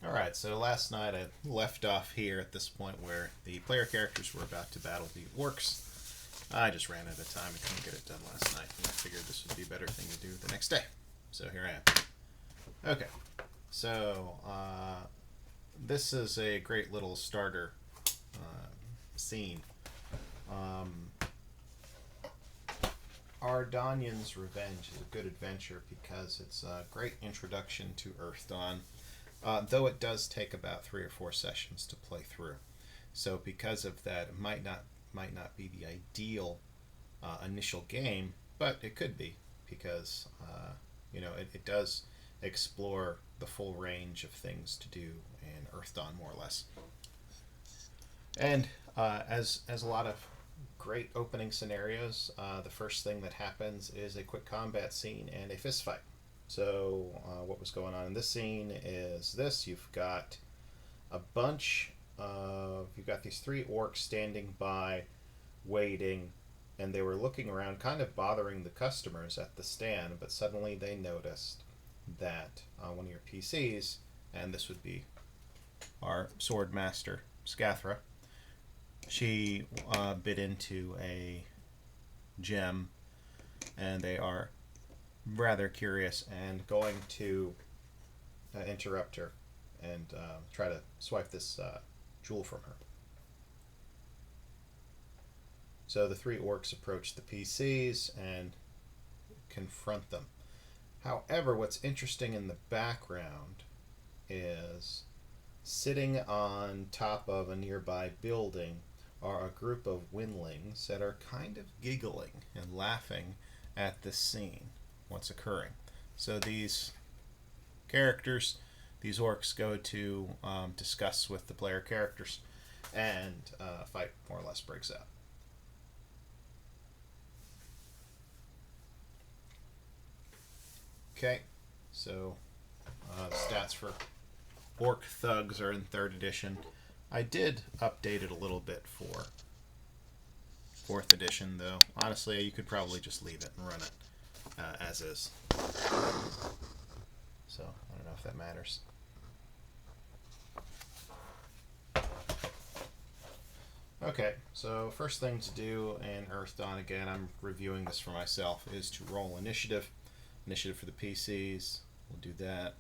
Alright, so last night I left off here at this point where the player characters were about to battle the orcs. I just ran out of time and couldn't get it done last night, and I figured this would be a better thing to do the next day. So here I am. Okay, so this is a great little starter scene. Um, Ardanyan's Revenge is a good adventure because it's a great introduction to Earthdawn. Though it does take about 3 or 4 sessions to play through, so because of that, it might not be the ideal initial game, but it could be because it does explore the full range of things to do in Earthdawn, more or less. And as a lot of great opening scenarios, the first thing that happens is a quick combat scene and a fist fight. So what was going on in this scene is this: you've got you've got these 3 orcs standing by, waiting, and they were looking around, kind of bothering the customers at the stand. But suddenly they noticed that one of your PCs, and this would be our sword master Scathra, she bit into a gem, and they are rather curious and going to interrupt her and try to swipe this jewel from her. So the 3 orcs approach the PCs and confront them. However, what's interesting in the background is, sitting on top of a nearby building are a group of windlings that are kind of giggling and laughing at this scene, what's occurring. So these characters, these orcs, go to discuss with the player characters, and a fight more or less breaks out. Okay, so the stats for Orc Thugs are in 3rd edition. I did update it a little bit for 4th edition, though. Honestly, you could probably just leave it and run it as is. So, I don't know if that matters. Okay, so first thing to do in Earthdawn, again, I'm reviewing this for myself, is to roll initiative. Initiative for the PCs. We'll do that.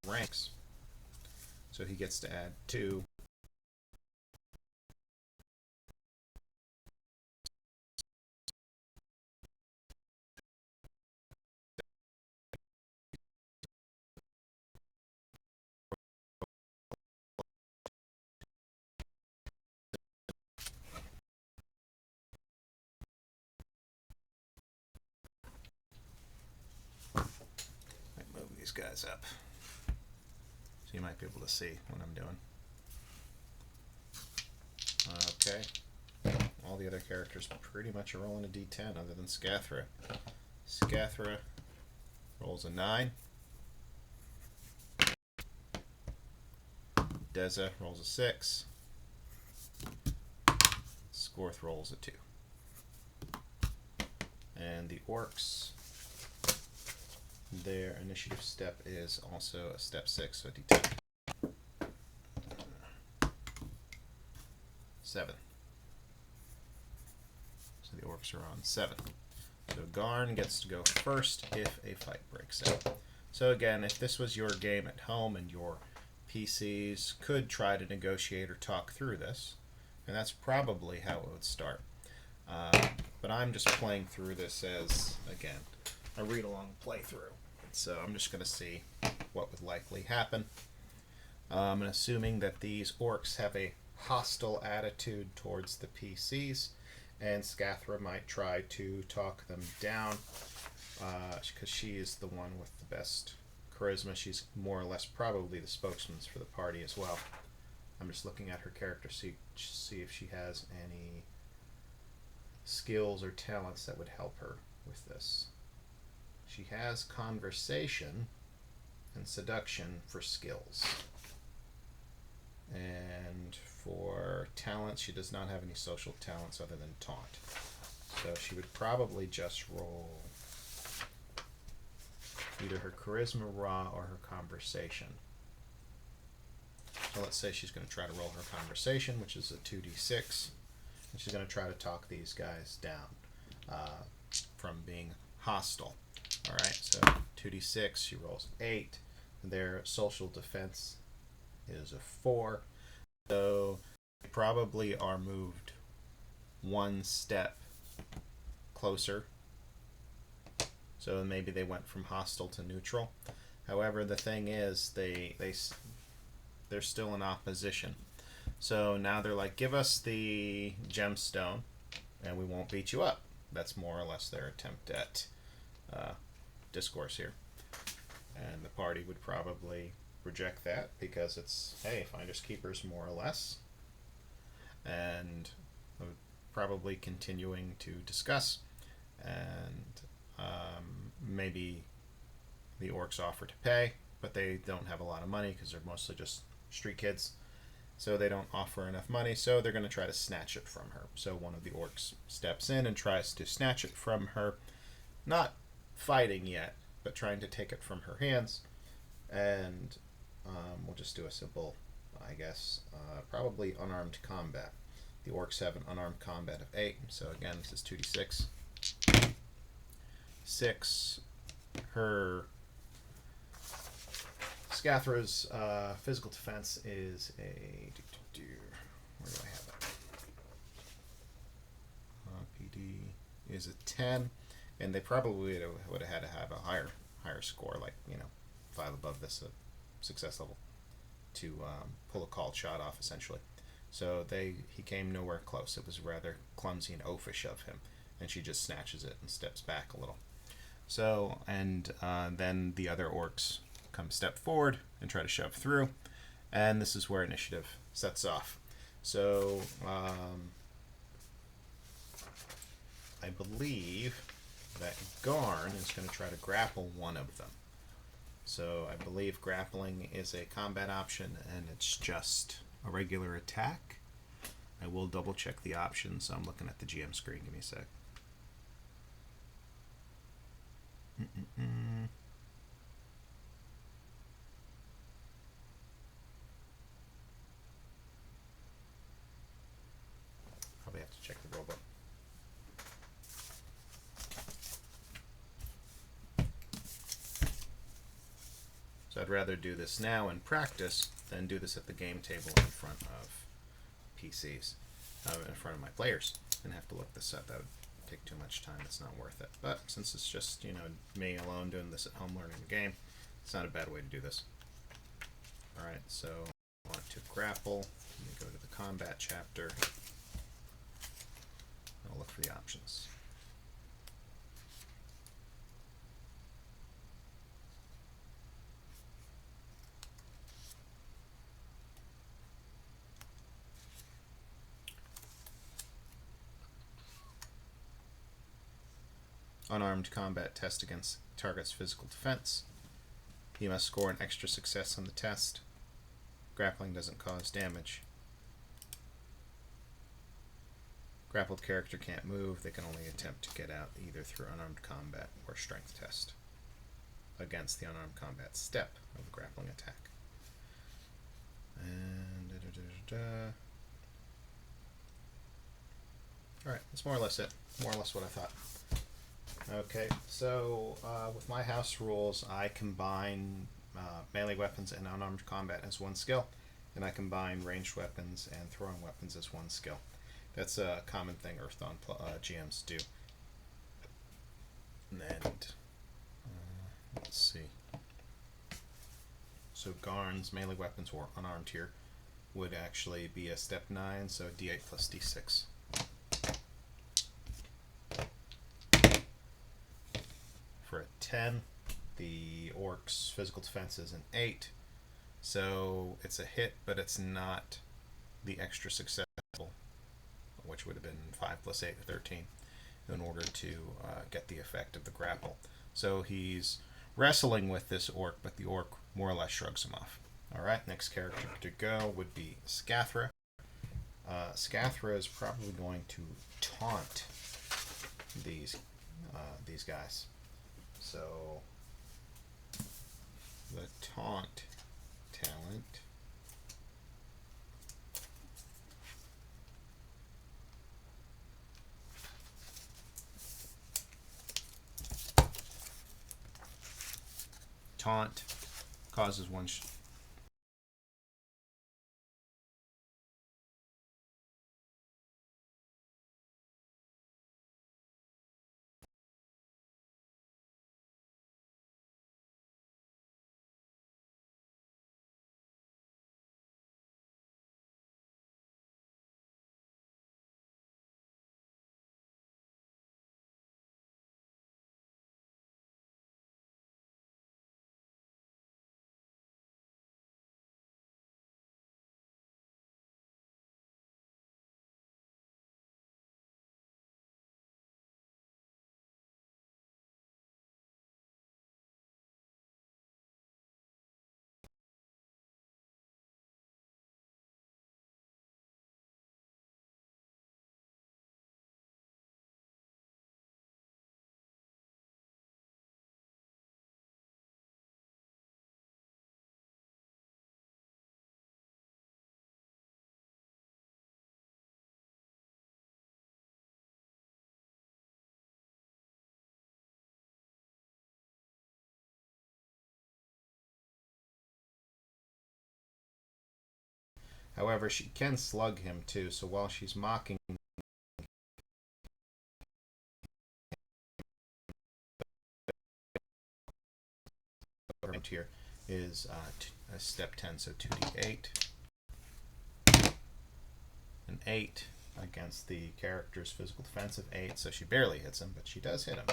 ranks. So he gets to add 2. Move these guys up so you might be able to see what I'm doing. Okay. All the other characters pretty much are rolling a d10 other than Scathra. Scathra rolls a 9. Deza rolls a 6. Scorth rolls a 2. And the orcs, their initiative step is also a step 6, so a d10. 7. So the orcs are on 7. So Garn gets to go first if a fight breaks out. So again, if this was your game at home and your PCs could try to negotiate or talk through this, and that's probably how it would start. But I'm just playing through this as, again, a read-along playthrough. So I'm just going to see what would likely happen. And assuming that these orcs have a hostile attitude towards the PCs, and Scathra might try to talk them down, because she is the one with the best charisma. She's more or less probably the spokesman for the party as well. I'm just looking at her character, see if she has any skills or talents that would help her with this. She has conversation and seduction for skills. And for talents, she does not have any social talents other than taunt. So she would probably just roll either her charisma raw or her conversation. So let's say she's going to try to roll her conversation, which is a 2d6. And she's going to try to talk these guys down from being hostile. Alright, so 2d6, she rolls 8. Their social defense is a 4. So they probably are moved one step closer. So maybe they went from hostile to neutral. However, the thing is, they're still in opposition. So now they're like, give us the gemstone and we won't beat you up. That's more or less their attempt at discourse here. And the party would probably reject that because it's, hey, finders keepers more or less. And probably continuing to discuss. And maybe the orcs offer to pay, but they don't have a lot of money because they're mostly just street kids. So they don't offer enough money, so they're going to try to snatch it from her. So one of the orcs steps in and tries to snatch it from her. Not fighting yet, but trying to take it from her hands. And we'll just do a simple, I guess, probably unarmed combat. The orcs have an unarmed combat of 8. So again, this is 2d6. 6. Her Scathra's physical defense is a... Where do I have it? PD is a 10, and they probably would have had to have a higher score, like 5 above this success level, to pull a called shot off, essentially. So he came nowhere close. It was rather clumsy and oafish of him, and she just snatches it and steps back a little. So, and then the other orcs come step forward and try to shove through, and this is where initiative sets off. So I believe that Garn is going to try to grapple one of them. So I believe grappling is a combat option and it's just a regular attack. I will double check the options. So I'm looking at the GM screen. Give me a sec. Probably have to check the rulebook. So I'd rather do this now in practice than do this at the game table in front of PCs, in front of my players, and have to look this up. That would take too much time. It's not worth it. But since it's just, me alone doing this at home learning the game, it's not a bad way to do this. Alright, so I want to grapple. Let me go to the combat chapter. I'll look for the options. Unarmed combat test against target's physical defense. You must score an extra success on the test. Grappling doesn't cause damage. Grappled character can't move. They can only attempt to get out either through unarmed combat or strength test against the unarmed combat step of the grappling attack. And Alright, that's more or less it. More or less what I thought. Okay, so with my house rules, I combine melee weapons and unarmed combat as one skill, and I combine ranged weapons and throwing weapons as one skill. That's a common thing Earthdawn GMs do. And let's see. So Garn's melee weapons or unarmed here would actually be a step 9, so d8 plus d6. For a 10, the orc's physical defense is an 8, so it's a hit, but it's not the extra successful, which would have been 5 plus 8, 13, in order to get the effect of the grapple. So he's wrestling with this orc, but the orc more or less shrugs him off. Alright, next character to go would be Scathra. Scathra is probably going to taunt these guys. So the taunt talent causes one However, she can slug him too, so while she's mocking here is a step 10, so 2d8. An 8 against the character's physical defense of 8, so she barely hits him, but she does hit him.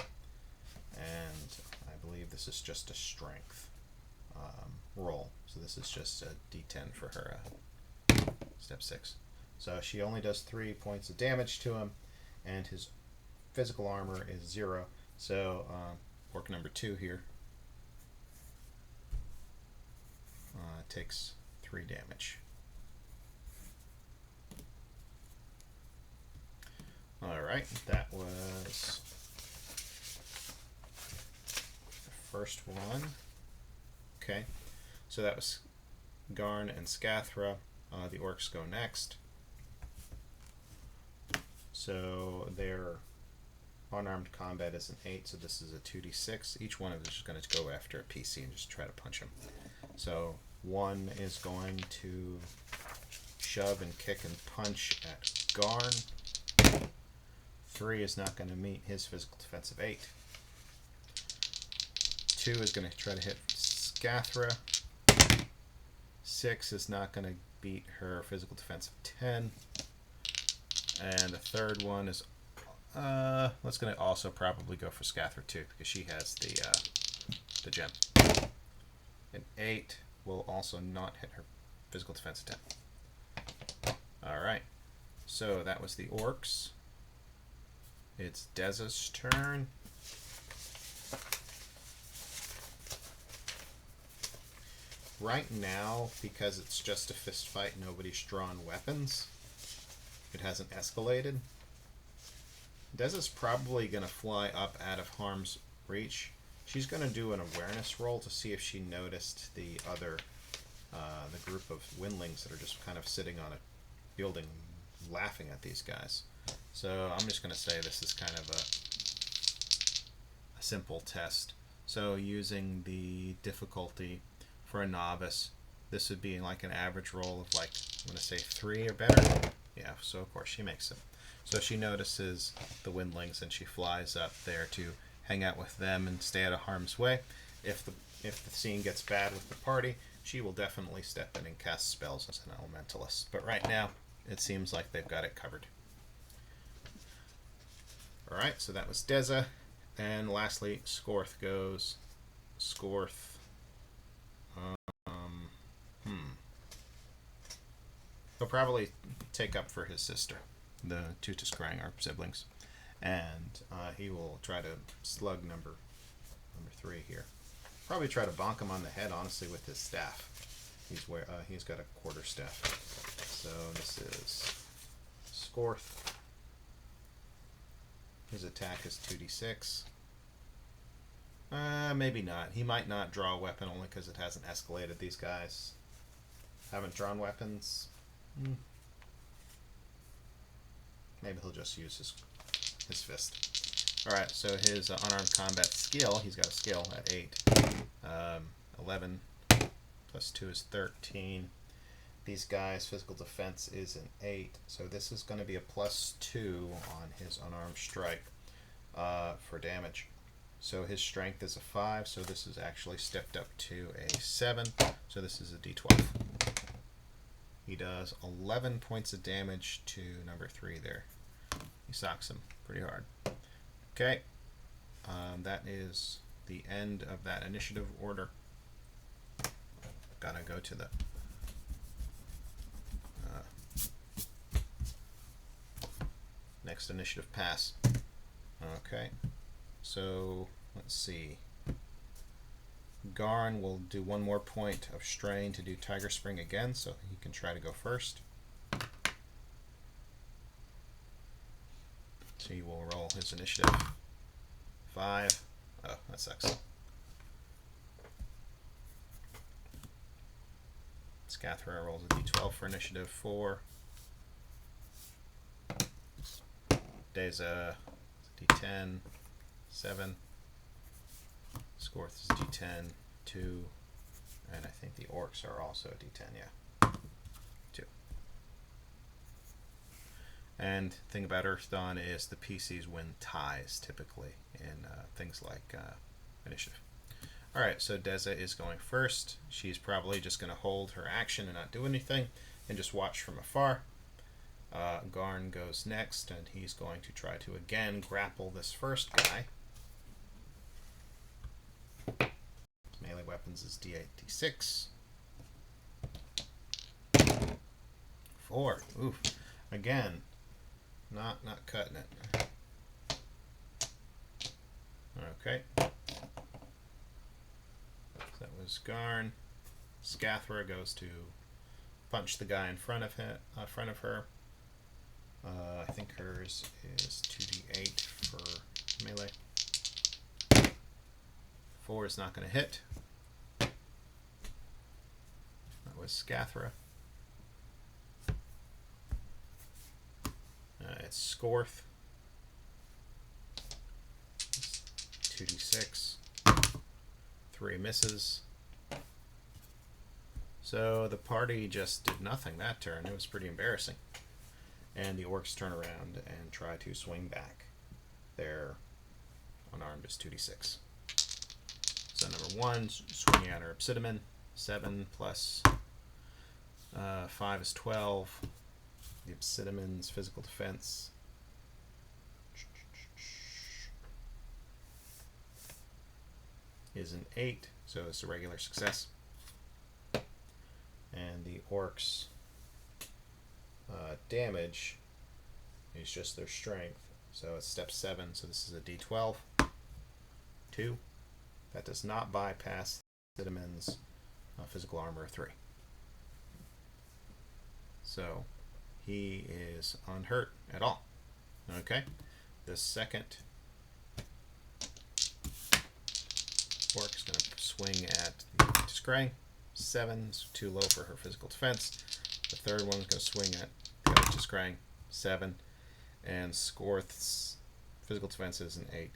And I believe this is just a strength roll, so this is just a d10 for her step 6. So she only does 3 points of damage to him, and his physical armor is 0. So orc number 2 here takes 3 damage. Alright, that was the first one. Okay, so that was Garn and Scathra. The orcs go next. So their unarmed combat is an 8, so this is a 2d6. Each one of them is just going to go after a PC and just try to punch him. So 1 is going to shove and kick and punch at Garn. 3 is not going to meet his physical defense of 8. 2 is going to try to hit Scathra. 6 is not going to beat her physical defense of 10. And the third one is let's going to also probably go for Scathra too, because she has the gem. An 8 will also not hit her physical defense of 10. Alright, so that was the orcs. It's Deza's turn. Right now, because it's just a fist fight, nobody's drawn weapons. It hasn't escalated. Deza's probably going to fly up out of harm's reach. She's going to do an awareness roll to see if she noticed the other, the group of windlings that are just kind of sitting on a building laughing at these guys. So I'm just going to say this is kind of a simple test. So using the difficulty for a novice, this would be like an average roll of, like, I'm going to say 3 or better. Yeah, so of course she makes it. So she notices the windlings and she flies up there to hang out with them and stay out of harm's way. If the scene gets bad with the party, she will definitely step in and cast spells as an elementalist. But right now, it seems like they've got it covered. Alright, so that was Deza. And lastly, Skorth goes. Skorth. He'll probably take up for his sister. The Tutuskrang are siblings. And he will try to slug number 3 here. Probably try to bonk him on the head, honestly, with his staff. He's got a quarterstaff. So this is Skorth. His attack is 2d6. Maybe not. He might not draw a weapon only because it hasn't escalated. These guys haven't drawn weapons. Maybe he'll just use his fist. Alright, so his unarmed combat skill, he's got a skill at 8. 11 plus 2 is 13. These guys' physical defense is an 8, so this is going to be a plus 2 on his unarmed strike for damage. So his strength is a 5, so this is actually stepped up to a 7, so this is a d12. He does 11 points of damage to number 3 there. He socks him pretty hard. Okay, that is the end of that initiative order. Gotta go to the next initiative pass. Okay, so let's see. Garn will do 1 more point of strain to do Tiger Spring again, so he can try to go first. So he will roll his initiative. 5. Oh, that sucks. Scathra rolls a d12 for initiative. 4. Deza d10. 7. Skorth is d10. 2. And I think the orcs are also d10, yeah. 2. And the thing about Earthdawn is the PCs win ties typically in things like initiative. Alright, so Deza is going first. She's probably just going to hold her action and not do anything and just watch from afar. Garn goes next, and he's going to try to again grapple this first guy. Melee weapons is d8, d6. 4. Oof. Again, not cutting it. Okay. That was Garn. Scathra goes to punch the guy in front of her. I think hers is 2d8 for melee. 4 is not going to hit. That was Scathra. It's Skorth. 2d6. 3 misses. So the party just did nothing that turn. It was pretty embarrassing. And the orcs turn around and try to swing back. Their unarmed is 2d6. So number 1, swinging at her obsidian. 7 plus 5 is 12. The obsidian's physical defense is an 8, so it's a regular success. And the orcs' damage is just their strength, so it's step 7, so this is a d12. 2. That does not bypass Cinnamons' physical armor of 3. So he is unhurt at all. Okay? The second orc is going to swing at the Disgray. 7's too low for her physical defense. The third one is going to swing at the other Disgray. 7. And Skorth's physical defense is an 8.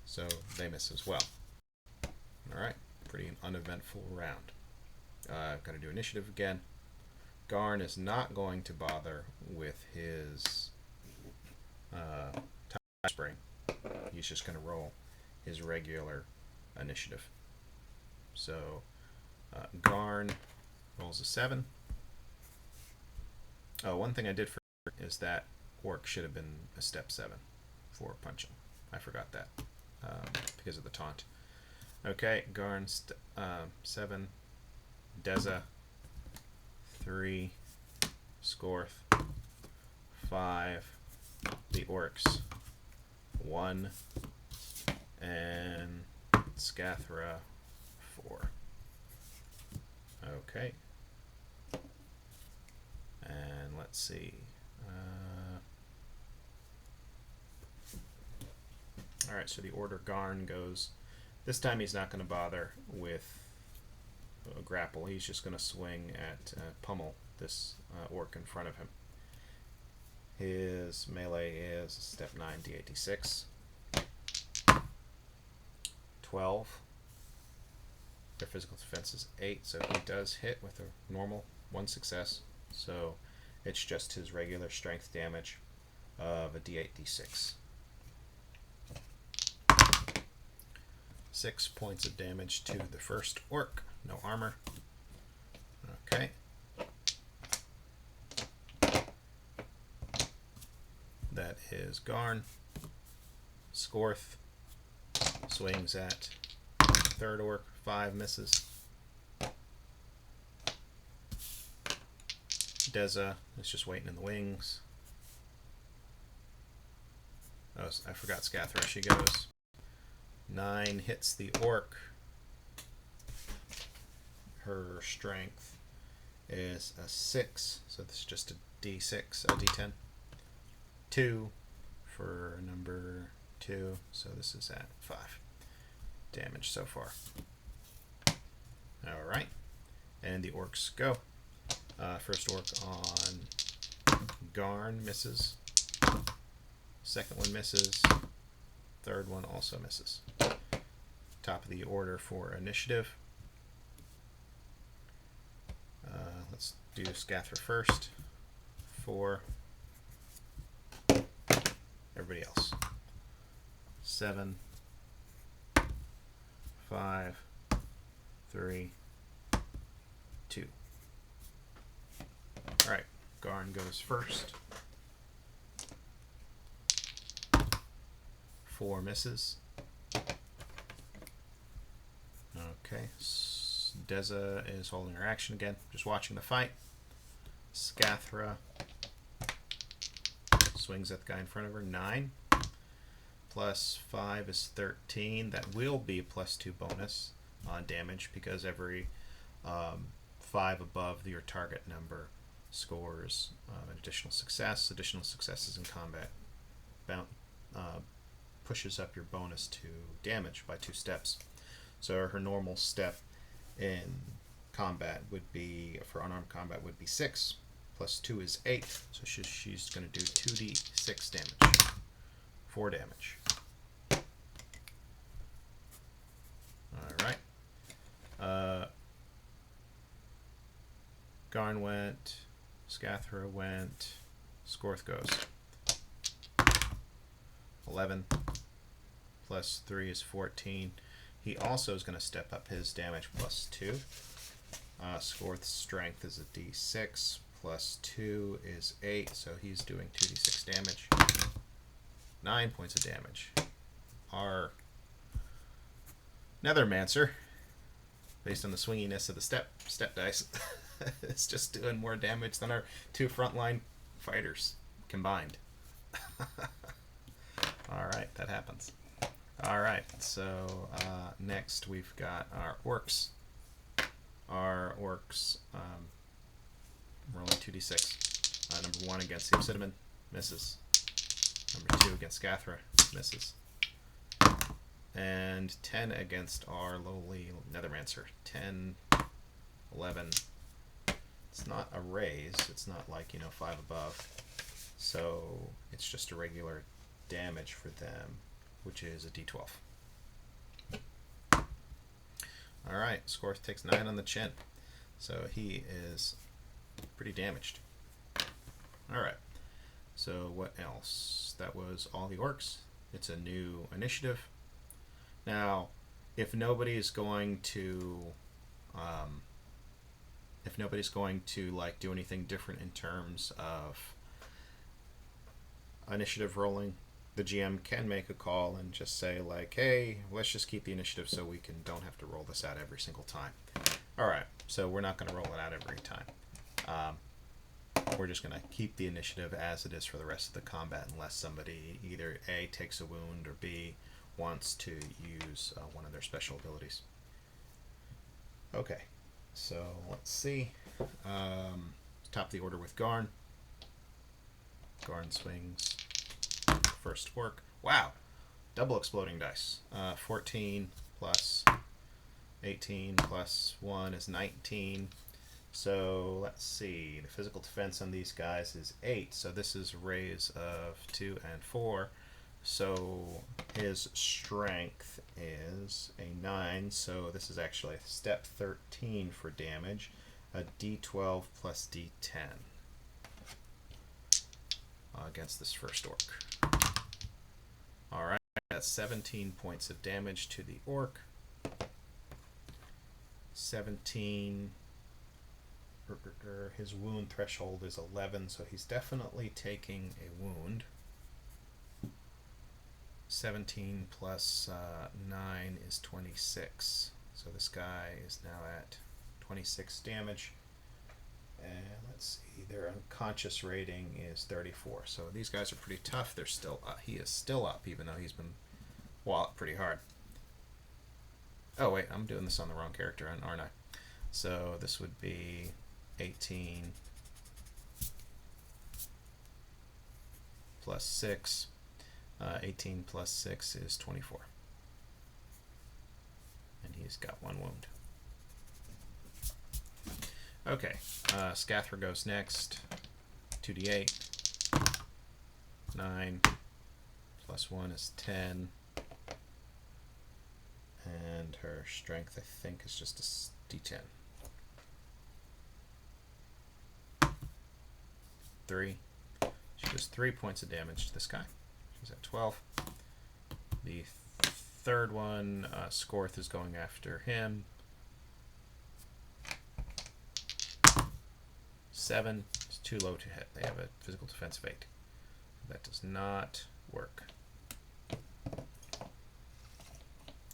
So they miss as well. Alright, pretty uneventful round. Got to do initiative again. Garn is not going to bother with his tie spring. He's just going to roll his regular initiative. So Garn rolls a 7. Oh, one thing I did forget is that orc should have been a step 7 for punching. I forgot that because of the taunt. Okay, Garn 7, Deza 3, Skorth 5, the orcs 1, and Scathra 4. Okay. And let's see. Alright, so the order Garn goes. This time he's not going to bother with a grapple. He's just going to swing at pummel this orc in front of him. His melee is step 9, d8, d6. 12. Their physical defense is 8, so he does hit with a normal 1 success. So it's just his regular strength damage of a d8, d6. 6 points of damage to the first orc. No armor. Okay. That is Garn. Skorth swings at third orc. 5 misses. Deza is just waiting in the wings. Oh, I forgot Scathra. She goes. 9 hits the orc. Her strength is a 6, so this is just a d6, a d10. 2 for number 2, so this is at 5 damage so far. Alright, and the orcs go. First orc on Garn misses. Second one misses. Third one also misses. Top of the order for initiative. Let's do Scathra first. 4. Everybody else. 7. 5. 3. 2. Alright, Garn goes first. 4 misses. Okay, Deza is holding her action again, just watching the fight. Scathra swings at the guy in front of her. 9 plus 5 is 13. That will be plus 2 bonus on damage because every 5 above your target number scores an additional success. Additional successes in combat pushes up your bonus to damage by 2 steps. So her normal step in combat would be, for unarmed combat, would be 6. Plus 2 is 8. So she's going to do 2d6 damage. 4 damage. Alright. Garn went, Scathra went, Skorth goes. 11 plus 3 is 14. He also is going to step up his damage plus 2. Skorth's strength is a d6, plus 2 is 8, so he's doing 2d6 damage. 9 points of damage. Our Nethermancer, based on the swinginess of the step dice, is just doing more damage than our 2 frontline fighters combined. Alright, that happens. Alright, so next we've got our orcs. Our orcs rolling 2d6. Number 1 against the Obsidian, misses. Number 2 against Scathra, misses. And 10 against our lowly Nethermancer. 10, 11. It's not a raise. It's not like, 5 above. So it's just a regular damage for them, which is a d12. Alright, Skorth takes 9 on the chin. So he is pretty damaged. Alright, so what else? That was all the orcs. It's a new initiative. Now, if nobody's going to do anything different in terms of initiative rolling, the GM can make a call and just say like, hey, let's just keep the initiative so we don't have to roll this out every single time. Alright, so we're not going to roll it out every time. We're just going to keep the initiative as it is for the rest of the combat unless somebody either A, takes a wound, or B, wants to use one of their special abilities. Okay, so let's see. Top of the order with Garn. Garn swings. First orc. Wow! Double exploding dice. 14 plus 18 plus 1 is 19. So let's see. The physical defense on these guys is 8. So this is a raise of 2 and 4. So his strength is a 9. So this is actually a step 13 for damage. A d12 plus d10 against this first orc. Alright, that's 17 points of damage to the orc. 17. His wound threshold is 11, so he's definitely taking a wound. 17 plus 9 is 26. So this guy is now at 26 damage. And let's see, their unconscious rating is 34. So these guys are pretty tough. They're still up. He is still up, even though he's been walloped pretty hard. Oh wait, I'm doing this on the wrong character, aren't I? So this would be 18 plus 6. 18 plus 6 is 24. And he's got 1 wound. Okay, Scathra goes next. 2d8. 9 plus 1 is 10. And her strength, I think, is just a d10. 3. She does 3 points of damage to this guy. She's at 12. The third one, Skorth is going after him. 7. It's too low to hit. They have a physical defense of 8. That does not work.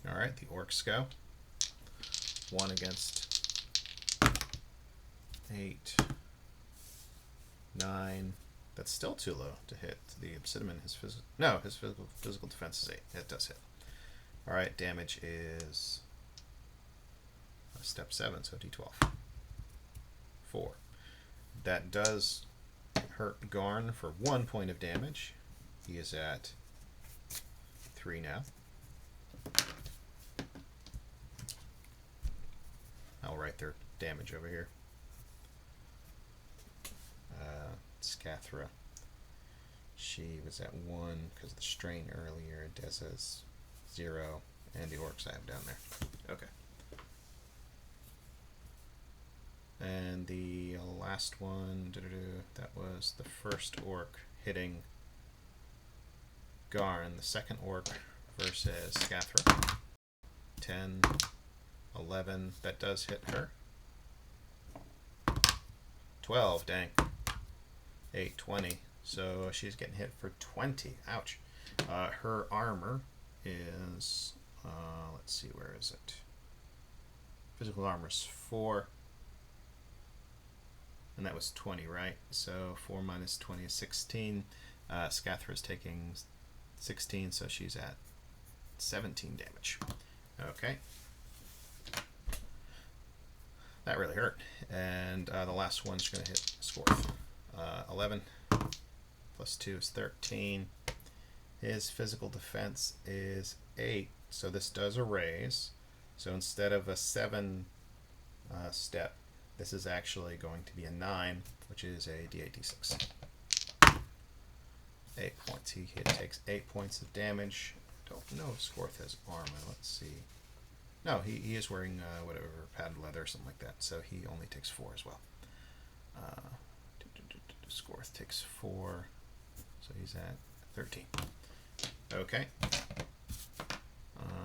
Alright, the orcs go. 1 against 8. 9. That's still too low to hit. The Obsidian, his physical defense is 8. It does hit. Alright, damage is step 7, so d12. 4. That does hurt Garn for 1 point of damage. He is at 3 now. I'll write their damage over here. Scathra. She was at 1 because of the strain earlier. Deza's 0. And the orcs I have down there. Okay. And the last one, that was the first orc hitting Garn. The second orc versus Scathra. 10, 11, that does hit her. 12, dang. 8, 20. So she's getting hit for 20. Ouch. Her armor is, let's see, where is it? Physical armor is 4. And that was 20, right? So 4 minus 20 is 16. Scathra is taking 16, so she's at 17 damage. Okay. That really hurt. And the last one's going to hit Scorth. 11 plus 2 is 13. His physical defense is 8, so this does a raise. So instead of a 7 step, this is actually going to be a 9, which is a d8d6. 8 points. He takes 8 points of damage. Don't know if Scorth has armor. Let's see. No, he is wearing whatever, padded leather or something like that, so he only takes 4 as well. Scorth takes 4, so he's at 13. Okay.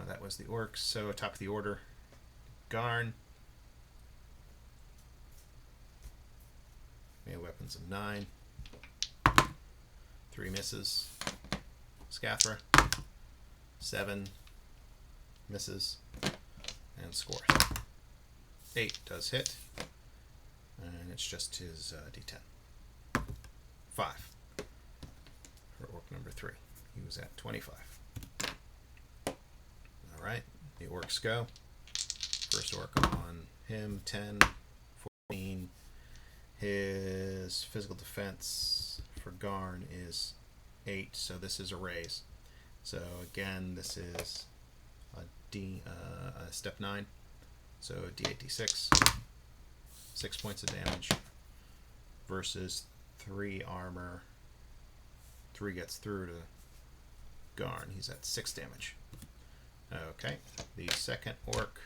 That was the orcs. So top of the order, Garn. Melee weapons of 9. 3 misses. Scathra. 7 misses. And Scorth. 8 does hit. And it's just his d10. 5. For orc number 3. He was at 25. Alright, the orcs go. First orc on him, 10, 14. His physical defense for Garn is 8, so this is a raise. So again, this is a step 9, so d8d6, 6 points of damage versus 3 armor. 3 gets through to Garn. He's at 6 damage. Okay, the second orc,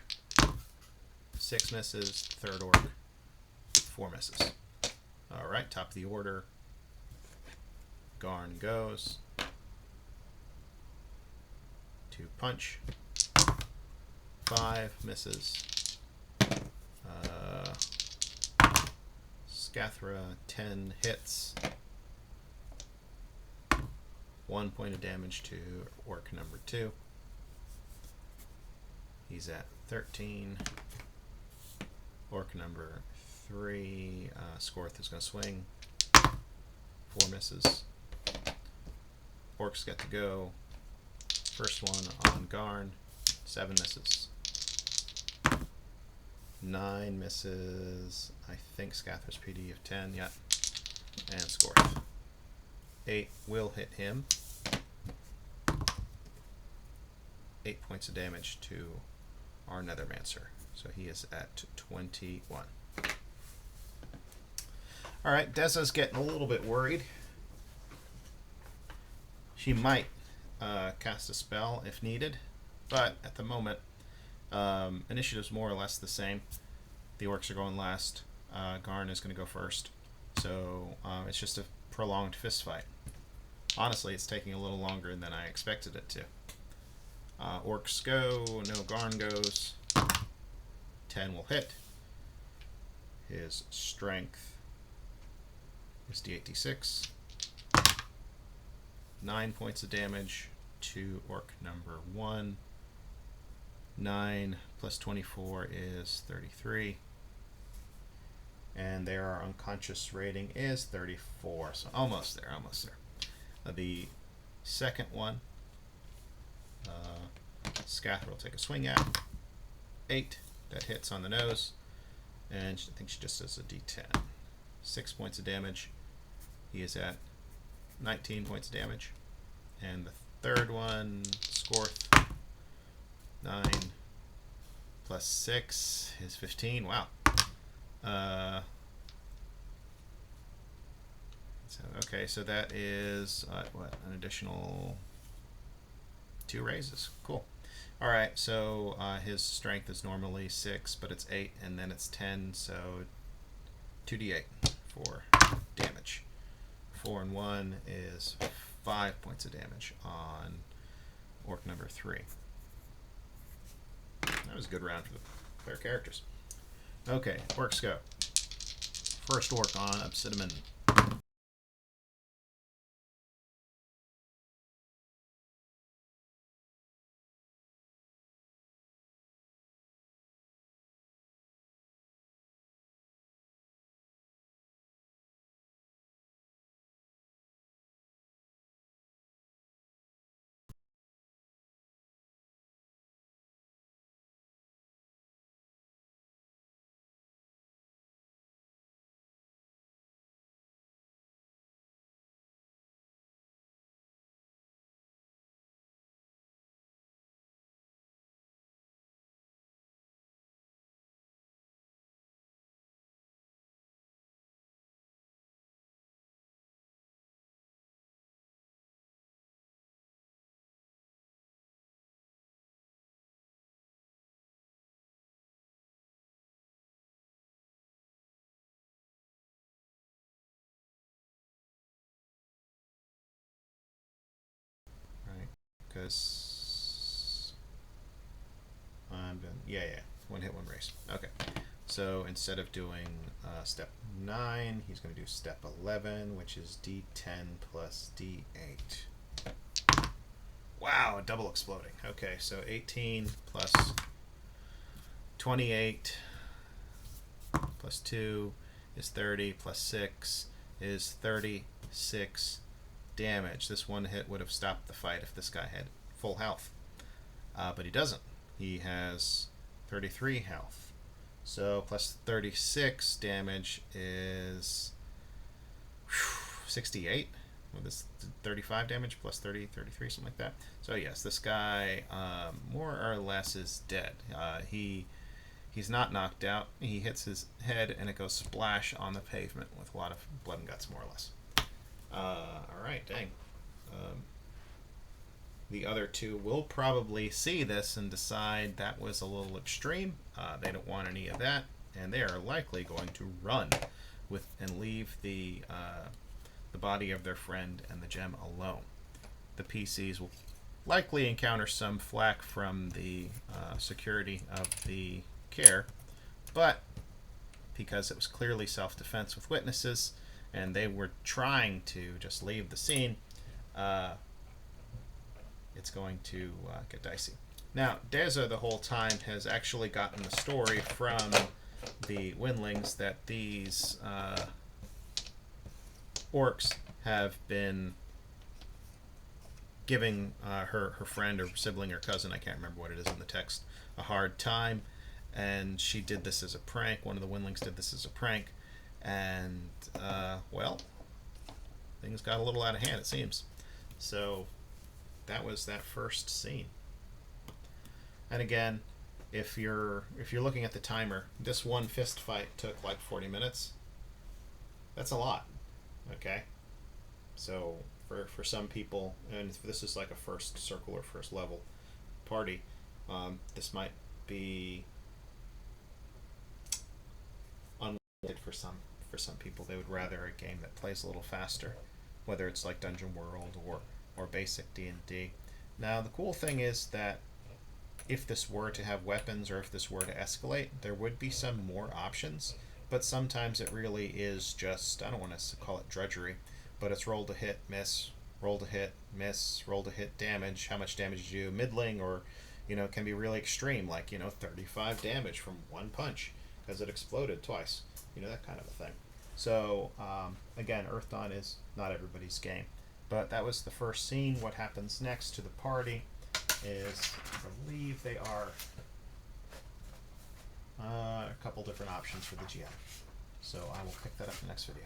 6 misses. Third orc, 4 misses. Alright, top of the order, Garn goes. 2 punch. 5 misses. Scathra, 10 hits. 1 point of damage to orc number 2. He's at 13. Orc number 3. Scorth is going to swing. 4 misses. Orcs get to go. First one on Garn. 7 misses. 9 misses. I think Scathra's PD of 10. Yep. And Scorth. 8 will hit him. 8 points of damage to our Nethermancer. So he is at 21. Alright, Dessa's getting a little bit worried. She might cast a spell if needed, but at the moment, initiative's more or less the same. The orcs are going last. Garn is going to go first. So it's just a prolonged fist fight. Honestly, it's taking a little longer than I expected it to. Orcs go, no Garn goes. 10 will hit. His strength is d8d6. 9 points of damage to orc number 1. 9 plus 24 is 33. And their unconscious rating is 34. So almost there, almost there. The second one, Scathra will take a swing at. 8, that hits on the nose. And I think she just does a d10. 6 points of damage. He is at 19 points of damage. And the third one, Scorth, 9 plus 6 is 15. Wow. Okay, so that is what, an additional 2 raises. Cool. All right, so his strength is normally 6, but it's 8, and then it's 10, so 2d8 for damage. 4 and 1 is 5 points of damage on orc number 3. That was a good round for the player characters. Okay, orcs go. First orc on Obsidian. Because I'm done. Yeah. One hit, one race. Okay. So instead of doing step 9, he's going to do step 11, which is d10 plus d8. Wow, double exploding. Okay, so 18 plus 28 plus 2 is 30, plus 6 is 36 damage. This one hit would have stopped the fight if this guy had full health. But he doesn't. He has 33 health. So plus 36 damage is 68. Well, this 35 damage plus 30, 33, something like that. So yes, this guy more or less is dead. He's not knocked out. He hits his head and it goes splash on the pavement with a lot of blood and guts, more or less. Alright, dang. The other two will probably see this and decide that was a little extreme. They don't want any of that, and they are likely going to run and leave the body of their friend and the gem alone. The PCs will likely encounter some flack from the security of the Kaer, but because it was clearly self-defense with witnesses, and they were trying to just leave the scene, it's going to get dicey. Now, Deza the whole time has actually gotten the story from the Windlings that these orcs have been giving her friend or sibling or cousin, I can't remember what it is in the text, a hard time, and she did this as a prank. One of the Windlings did this as a prank, and well, things got a little out of hand, it seems. So that was that first scene. And again, if you're looking at the timer, this one fist fight took like 40 minutes. That's a lot. Okay, so for some people, and if this is like a first circle or first level party, this might be unwanted for some people. They would rather a game that plays a little faster, whether it's like Dungeon World or basic D&D. Now the cool thing is that if this were to have weapons or if this were to escalate, there would be some more options, but sometimes it really is just, I don't want to call it drudgery, but it's roll to hit, miss, roll to hit, miss, roll to hit, damage, how much damage you do, middling, or it can be really extreme, like 35 damage from one punch because it exploded twice, that kind of a thing. So again, Earthdawn is not everybody's game, but that was the first scene. What happens next to the party is, I believe they are a couple different options for the GM. So I will pick that up in the next video.